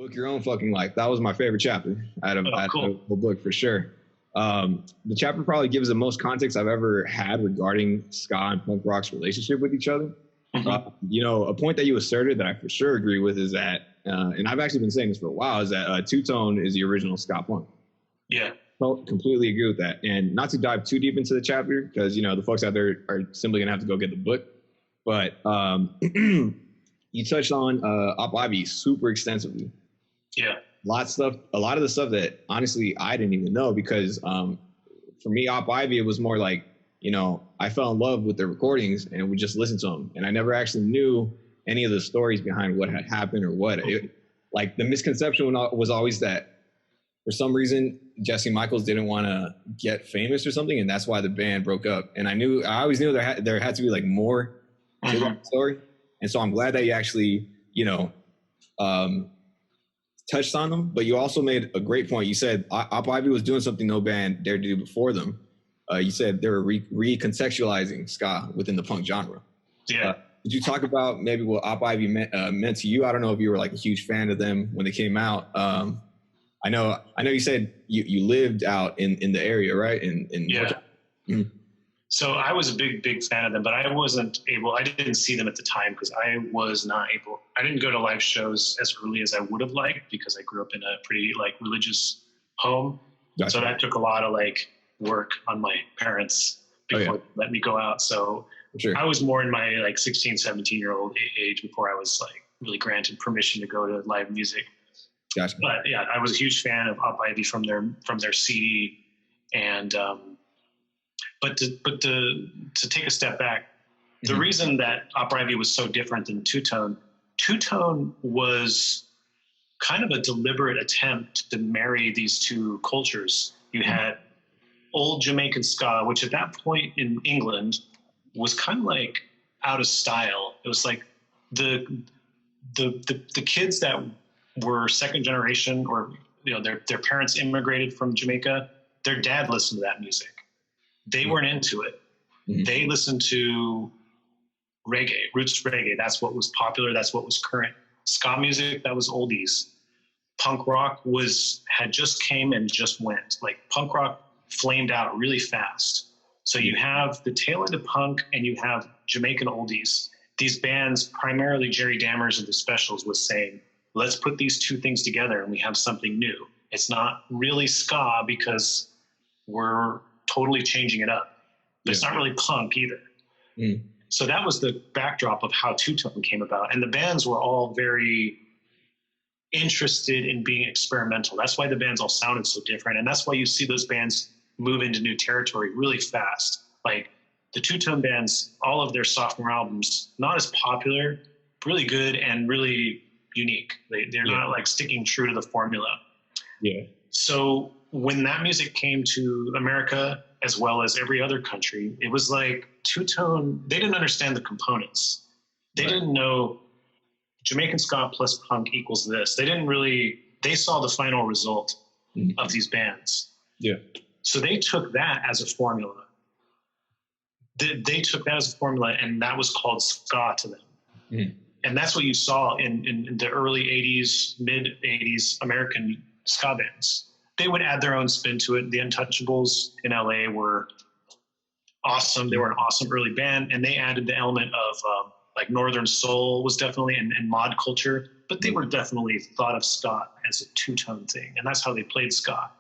Book Your Own Fucking Life. That was my favorite chapter out of the whole book for sure. The chapter probably gives the most context I've ever had regarding ska and punk rock's relationship with each other. A point that you asserted that I for sure agree with is that, and I've actually been saying this for a while, is that two-tone is the original ska punk. Yeah. Completely agree with that. And not to dive too deep into the chapter, because, the folks out there are simply going to have to go get the book. But you touched on Op Ivy super extensively. Yeah. A lot of the stuff that honestly I didn't even know, because for me, Op Ivy, it was more like, I fell in love with the recordings and we just listened to them. And I never actually knew any of the stories behind what had happened or what. Like the misconception was always that for some reason, Jesse Michaels didn't want to get famous or something. And that's why the band broke up. And I always knew there had to be like more to that story. And so I'm glad that you actually, touched on them, but you also made a great point. You said Op Ivy was doing something no band dared to do before them. You said they were recontextualizing ska within the punk genre. Yeah. Did you talk about maybe what Op Ivy meant to you? I don't know if you were like a huge fan of them when they came out. I know you said you lived out in the area, right? Yeah. So I was a big fan of them, but I didn't see them at the time because I didn't go to live shows as early as I would have liked because I grew up in a pretty like religious home. Gotcha. So that took a lot of like work on my parents before they let me go out. So sure. I was more in my like 16, 17-year-old age before I was like really granted permission to go to live music. Gotcha. But yeah, I was a huge fan of Op Ivy from their CD, and but to take a step back, the reason that Op Ivy was so different than two-tone was kind of a deliberate attempt to marry these two cultures. You had old Jamaican ska, which at that point in England was kind of like out of style. It was like the kids that were second generation, or their parents immigrated from Jamaica. Their dad listened to that music. They weren't into it. They listened to reggae, roots reggae. That's what was popular. That's what was current. Ska music, that was oldies. Punk rock had just came and just went. Like punk rock flamed out really fast. So you have the tail end of punk and you have Jamaican oldies. These bands, primarily Jerry Dammers and the Specials, was saying, let's put these two things together and we have something new. It's not really ska because we're totally changing it up. But it's not really punk either. So that was the backdrop of how two-tone came about. And the bands were all very interested in being experimental. That's why the bands all sounded so different. And that's why you see those bands move into new territory really fast. Like the two-tone bands, all of their sophomore albums, not as popular, really good and really unique. They're not like sticking true to the formula. Yeah. So when that music came to America, as well as every other country, it was like two-tone, they didn't understand the components. They didn't know Jamaican ska plus punk equals this. They saw the final result of these bands. Yeah. So they took that as a formula. They took that as a formula, and that was called ska to them. And that's what you saw in the early 80s, mid 80s American ska bands. They would add their own spin to it. The Untouchables in LA were awesome. They were an awesome early band, and they added the element of like Northern Soul was definitely and mod culture, but they were definitely thought of ska as a two-tone thing, and that's how they played ska.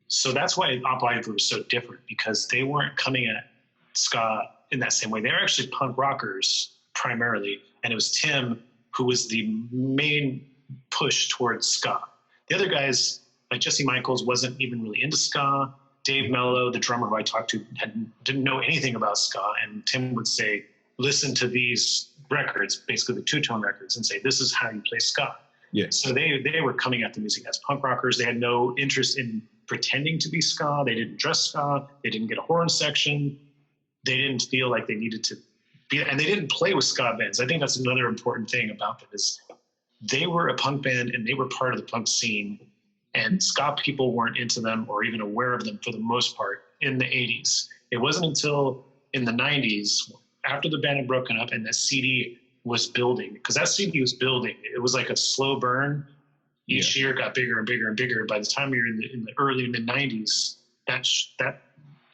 So that's why Op Ivy was so different, because they weren't coming at ska in that same way. They were actually punk rockers primarily, and it was Tim who was the main push towards ska. The other guys, like Jesse Michaels, wasn't even really into ska. Dave Mello, the drummer who I talked to, didn't know anything about ska, and Tim would say, listen to these records, basically the two-tone records, and say, this is how you play ska. Yeah. So they were coming at the music as punk rockers. They had no interest in pretending to be ska. They didn't dress ska. They didn't get a horn section. They didn't feel like they needed to be, and they didn't play with ska bands. I think that's another important thing about them, is they were a punk band and they were part of the punk scene, and ska people weren't into them or even aware of them for the most part in the 80s. It wasn't until in the 90s, after the band had broken up and that CD was building, because that CD was building. It was like a slow burn, Each year got bigger and bigger and bigger. By the time you're in the early mid '90s, that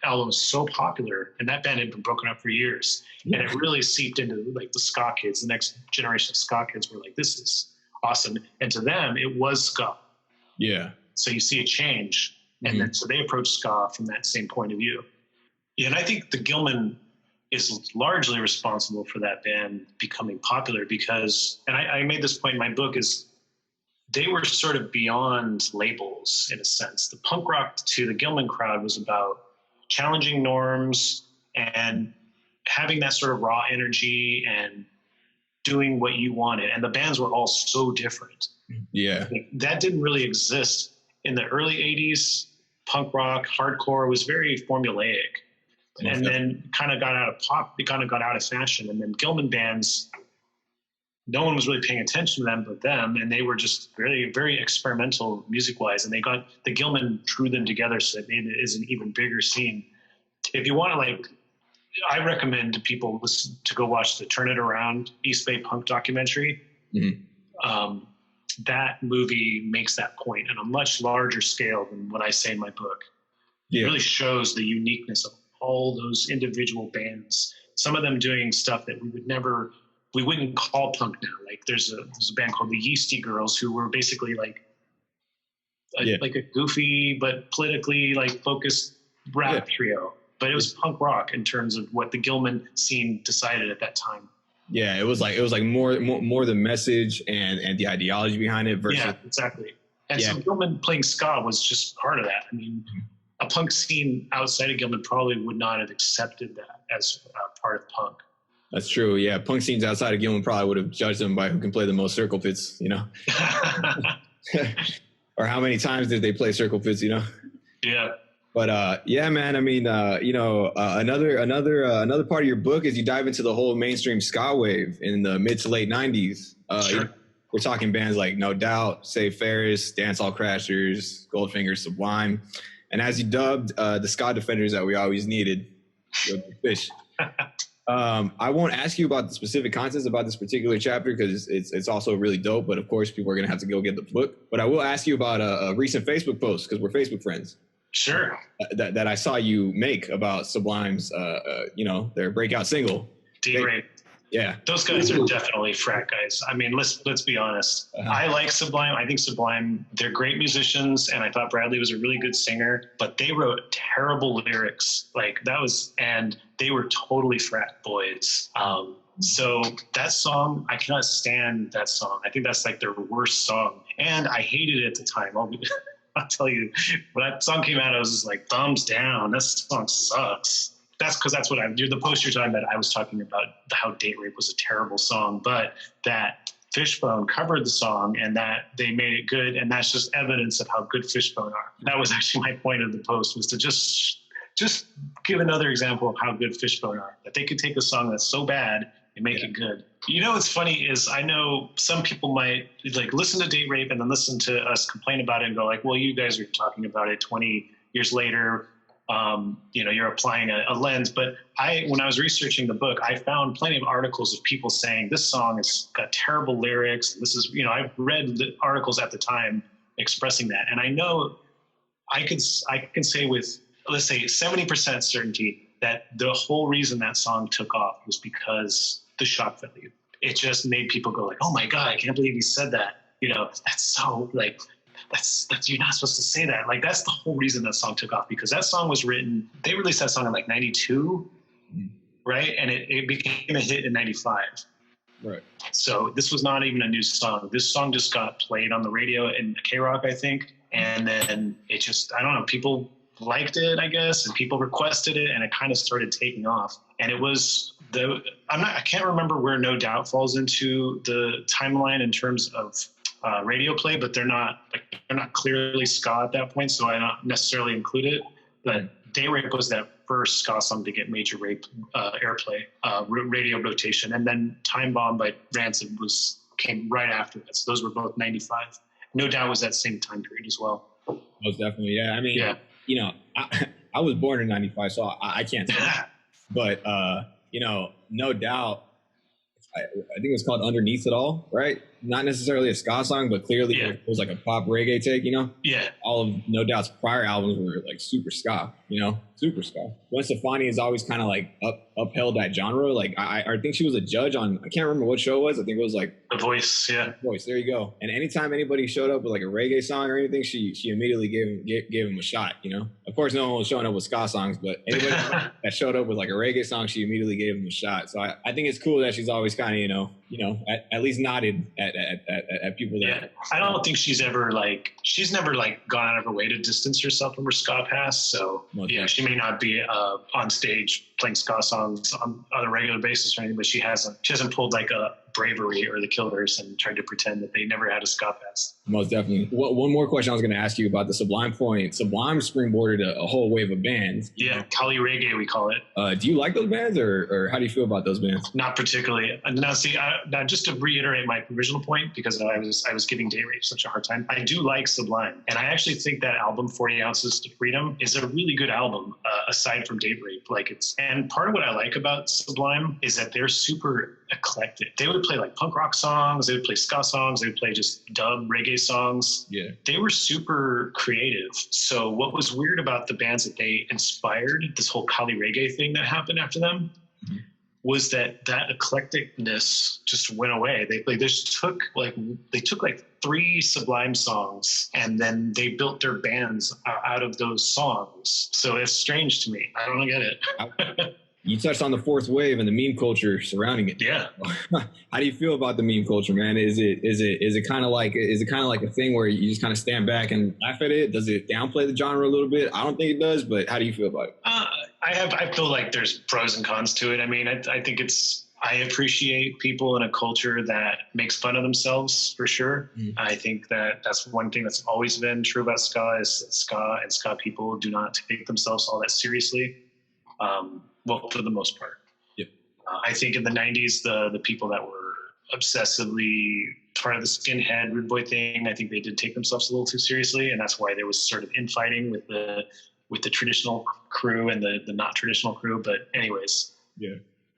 album was so popular, and that band had been broken up for years, and it really seeped into like the ska kids. The next generation of ska kids were like, "This is awesome," and to them, it was ska. Yeah. So you see a change, and then so they approach ska from that same point of view. Yeah, and I think the Gilman is largely responsible for that band becoming popular because, and I made this point in my book, is they were sort of beyond labels in a sense. The punk rock to the Gilman crowd was about challenging norms and having that sort of raw energy and doing what you wanted. And the bands were all so different. Yeah. That didn't really exist in the early 80s. Punk rock, hardcore was very formulaic. And then kind of got out of pop, it kind of got out of fashion. And then Gilman bands, no one was really paying attention to them but them, and they were just very, very experimental music-wise. And the Gilman drew them together, so it made it is an even bigger scene. If you want to, I recommend to people to go watch the Turn It Around East Bay Punk documentary. That movie makes that point on a much larger scale than what I say in my book. It really shows the uniqueness of all those individual bands. Some of them doing stuff that we wouldn't call punk now. Like there's a band called the Yeasty Girls who were basically like a goofy but politically focused rap trio. But it was punk rock in terms of what the Gilman scene decided at that time. Yeah, it was like more the message and the ideology behind it versus. Yeah, exactly. And so Gilman playing ska was just part of that. I mean, a punk scene outside of Gilman probably would not have accepted that as part of punk. That's true. Yeah, punk scenes outside of Gilman probably would have judged them by who can play the most circle pits, or how many times did they play circle pits, Yeah. But man, I mean, another part of your book is you dive into the whole mainstream ska wave in the mid to late '90s. Sure. We're talking bands like No Doubt, Save Ferris, Dancehall Crashers, Goldfinger, Sublime, and as you dubbed the ska defenders that we always needed, Fish. I won't ask you about the specific contents about this particular chapter because it's also really dope. But of course, people are going to have to go get the book. But I will ask you about a recent Facebook post because we're Facebook friends. Sure. That I saw you make about Sublime's, their breakout single. D-Rape. Yeah. Those guys are definitely frat guys. I mean, let's be honest. I like Sublime. I think Sublime, they're great musicians, and I thought Bradley was a really good singer, but they wrote terrible lyrics. And they were totally frat boys. So that song, I cannot stand that song. I think that's like their worst song. And I hated it at the time. I'll tell you, when that song came out, I was just like, thumbs down. That song sucks. That's because that's what the post you're talking about. I was talking about how Date Rape was a terrible song, but that Fishbone covered the song and that they made it good. And that's just evidence of how good Fishbone are. That was actually my point of the post, was to just give another example of how good Fishbone are, that they could take a song that's so bad and make it good. What's funny is I know some people might listen to Date Rape and then listen to us complain about it and go like, well, you guys are talking about it 20 years later. You're applying a lens. But when I was researching the book, I found plenty of articles of people saying this song has got terrible lyrics. This is, I've read the articles at the time expressing that. And I know I can say with, let's say 70% certainty that the whole reason that song took off was because the shock value. It just made people go like, oh my God, I can't believe he said that. That's so that's you're not supposed to say that. That's the whole reason that song took off, because that song was written, they released that song in 92, right? And it became a hit in 95. Right. So this was not even a new song. This song just got played on the radio in K-Rock, I think. And then it just, I don't know, people liked it, I guess, and people requested it, and it kind of started taking off. And it was I can't remember where No Doubt falls into the timeline in terms of radio play, but they're not clearly ska at that point, so I don't necessarily include it. But Day Rape was that first ska song to get major airplay, radio rotation, and then Time Bomb by Rancid came right after that. So those were both 95. No Doubt was that same time period as well. Most definitely, yeah. I mean, I was born in 95, so I can't say that. But, No Doubt, I think it was called Underneath It All, right? not necessarily a ska song, but clearly it was like a pop reggae take, you know? Yeah. All of No Doubt's prior albums were like super ska, you know? Super ska. Gwen Stefani has always kind of like upheld that genre. Like I think she was a judge on, I can't remember what show it was. I think it was like The Voice. Yeah. Voice. There you go. And anytime anybody showed up with like a reggae song or anything, she immediately gave him a shot, you know? Of course, no one was showing up with ska songs, but anybody that showed up with like a reggae song, she immediately gave him a shot. So I think it's cool that she's always kind of, at least nodded at people that. Yeah, I don't think she's never gone out of her way to distance herself from her ska past. So she may not be on stage playing ska songs on a regular basis or anything, but she hasn't pulled like a Bravery or the Killers and tried to pretend that they never had a ska past. Most definitely. One more question I was going to ask you about the Sublime point. Sublime springboarded a whole wave of bands. Yeah, Kali Reggae we call it. Do you like those bands, or how do you feel about those bands? Not particularly. Now, see, now just to reiterate my original point, because I was giving Day Rage such a hard time. I do like Sublime, and I actually think that album 40 Ounces to Freedom is a really good album. Aside from Day Rage, and part of what I like about Sublime is that they're super eclectic. They would play like punk rock songs, they would play ska songs, they would play just dub reggae songs. Yeah. They were super creative. So what was weird about the bands that they inspired, this whole Kali Reggae thing that happened after them, was that eclecticness just went away. They just took like 3 Sublime songs and then they built their bands out of those songs. So it's strange to me. I don't get it. You touched on the fourth wave and the meme culture surrounding it. Yeah. How do you feel about the meme culture, man? Is it kind of like a thing where you just kind of stand back and laugh at it? Does it downplay the genre a little bit? I don't think it does, but how do you feel about it? I feel like there's pros and cons to it. I mean, I think I appreciate people in a culture that makes fun of themselves, for sure. I think that's one thing that's always been true about ska, is that ska and ska people do not take themselves all that seriously. Well, for the most part. Yeah. I think in the 90s, the people that were obsessively part of the skinhead rude boy thing, I think they did take themselves a little too seriously, and that's why there was sort of infighting with the traditional crew and the not traditional crew. But anyways,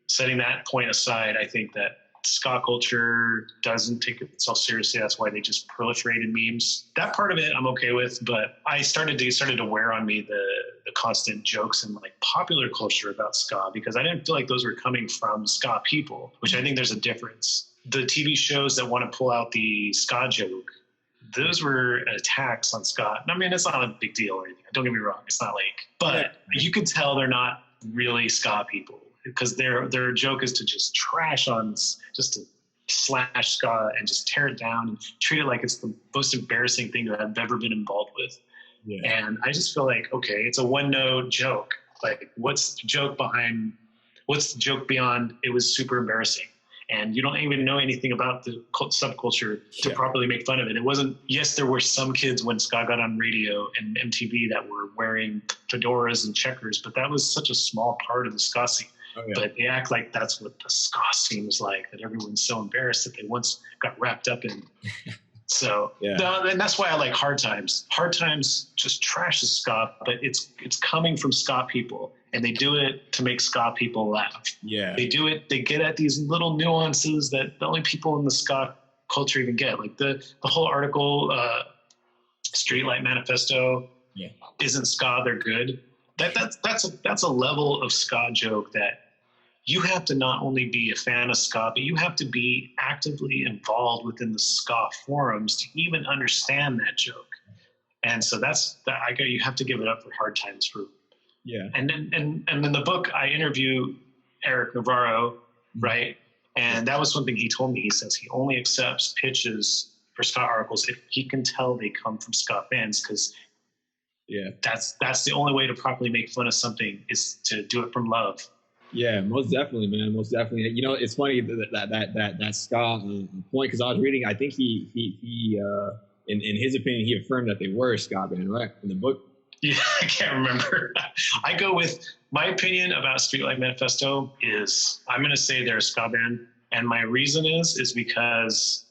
setting that point aside, I think that ska culture doesn't take itself seriously. That's why they just proliferated memes. That part of it I'm okay with, but it started to wear on me the constant jokes and like popular culture about ska, because I didn't feel like those were coming from ska people, which I think there's a difference. The TV shows that want to pull out the ska joke, those were attacks on ska. I mean, it's not a big deal or anything. Don't get me wrong. It's not like, but you could tell they're not really ska people, because their joke is to just trash on, just to slash ska and just tear it down and treat it like it's the most embarrassing thing that I've ever been involved with. Yeah. And I just feel like, okay, it's a one-note joke. Like, what's the joke beyond it was super embarrassing? And you don't even know anything about the subculture to properly make fun of it. It wasn't, yes, there were some kids when ska got on radio and MTV that were wearing fedoras and checkers, but that was such a small part of the ska scene. Oh, yeah. But they act like that's what the ska scene was like, that everyone's so embarrassed that they once got wrapped up in. So, and that's why I like Hard Times. Hard Times just trashes ska, but it's coming from ska people, and they do it to make ska people laugh. Yeah, they do it. They get at these little nuances that the only people in the ska culture even get. Like the whole article, Streetlight Manifesto, isn't ska, they're good. That's a level of ska joke that you have to not only be a fan of ska, but you have to be actively involved within the ska forums to even understand that joke. And so you have to give it up for Hard Times for. Yeah. And in the book, I interview Eric Navarro, right? And that was something he told me. He says he only accepts pitches for ska articles if he can tell they come from ska fans, because that's the only way to properly make fun of something, is to do it from love. Yeah, most definitely, man. Most definitely. You know, it's funny that ska point, because I was reading. I think he in his opinion, he affirmed that they were a ska band, right, in the book. Yeah, I can't remember. I go with my opinion about Streetlight Manifesto is I'm going to say they're a ska band, and my reason is because